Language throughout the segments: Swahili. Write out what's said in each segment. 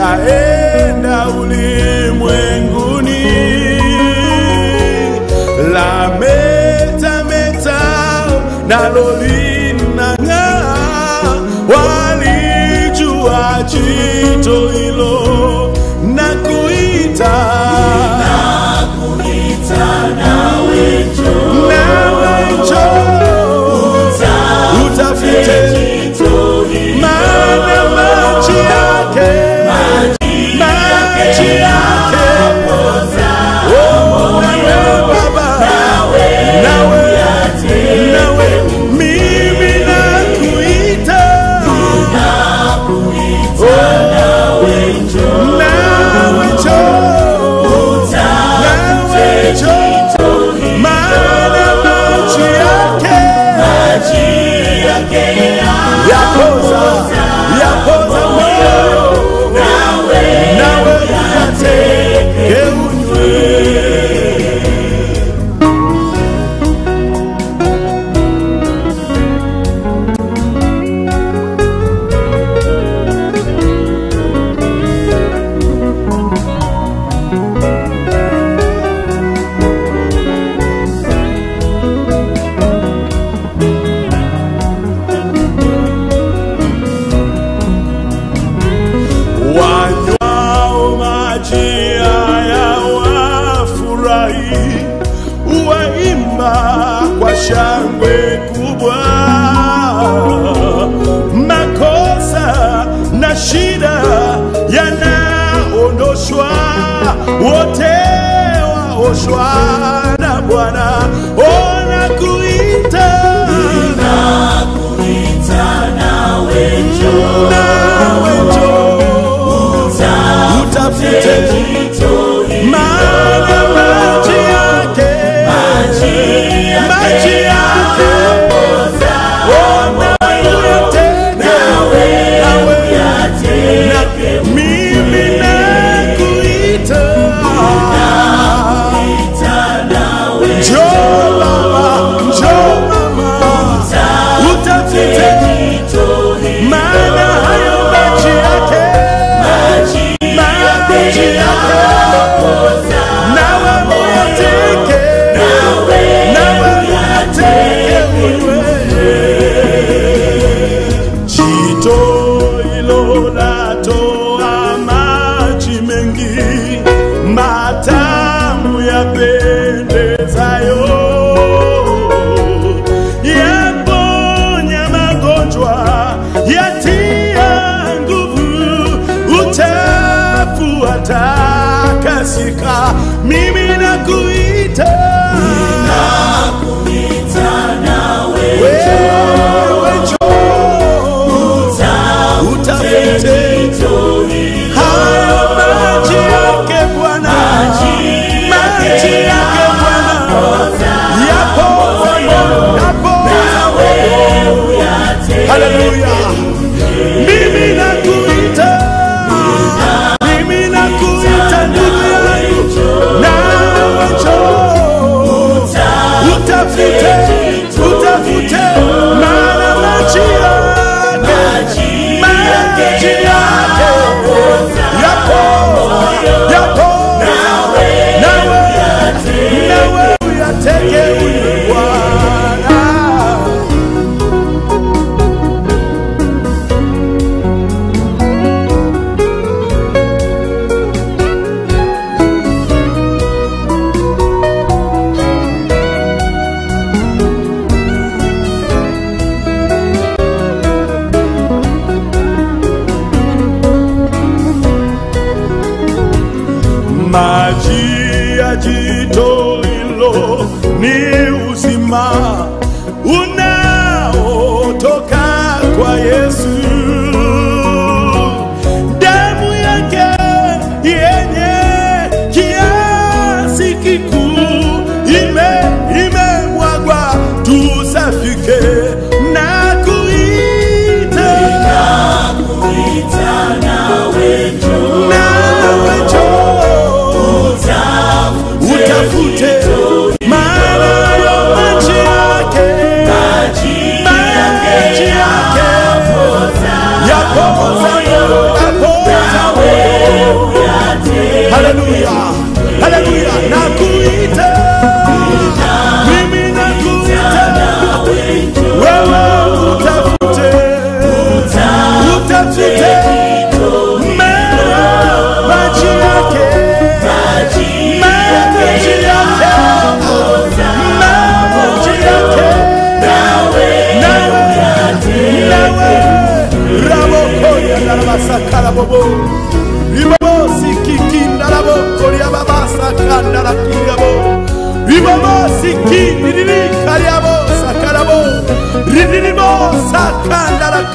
yaenda ulimwenguni, la meta nalo linang'aa. Walijua jito hilo na kuita, nawe njoo utafute maana maji yake yapoza moyo, nawe yateke unywe. Wanywao maji haya wafurahi, waimba kwa shangwe kubwa. Makosa na shida yanaondoshwa, wote waoshwa na Bwana. Ona kuita, nawe njoo utafute maana maji yake uyateke. Mimi nakuita, njoo baba, njoo mama, utafute maana hayo maji yake nawe uyateke unywe. Jito hilo latoa maji mengi matamu yapendezayo, yaponya magonjwa, yatia nguvu, utakasika. Mimi nakuita, nawe njoo utafute hayo maji yake Bwana, maji yake Bwana yapoza. Haleluya. Mimi nakuita ndugu yangu, nawe njoo utafute maana maji yake yapo, nawe uyateke unywe Bwana. Maji ya jito hilo ni uzima unaotoka kwa Yesu. Damu yake yenye kiasi kikuu imemwagwa tusafike. Nakuita, nawe njoo utafute maana ya maji yake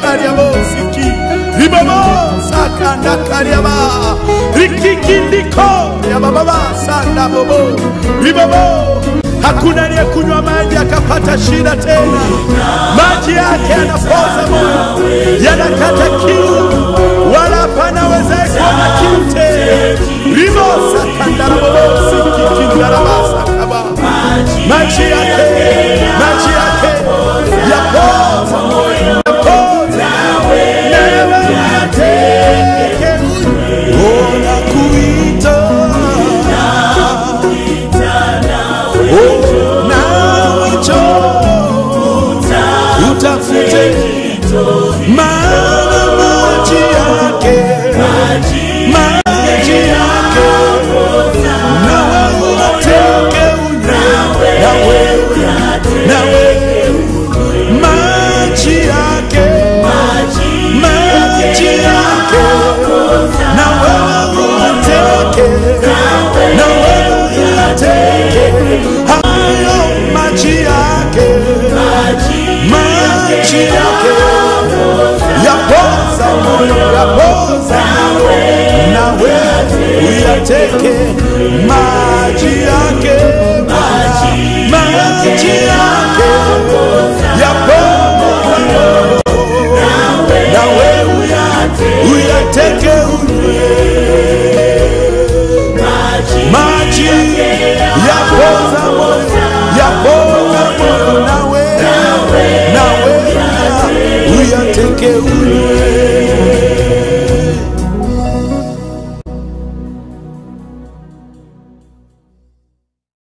kariabosiki ribobo sakanda kariaba rikikindiko ya baba sanda bobo ribobo. Hakuna aliyekunywa maji akapata shida tena. Maji yake yanapoza moyo, yanakata kiu, wala hapana wezaye kuona kiu tena. Ribosa kandara bobosi kikindara basa kaba. Maji yake yapoza moyo, yapoza newe yateke. Ona kuita utafute maana maji yake na wewe uteke na wewe maji yake na wewe uteke hayo maji yake yapoza moyo, yapoza na wewe uyateke maji yake yapoza na wewe uyateke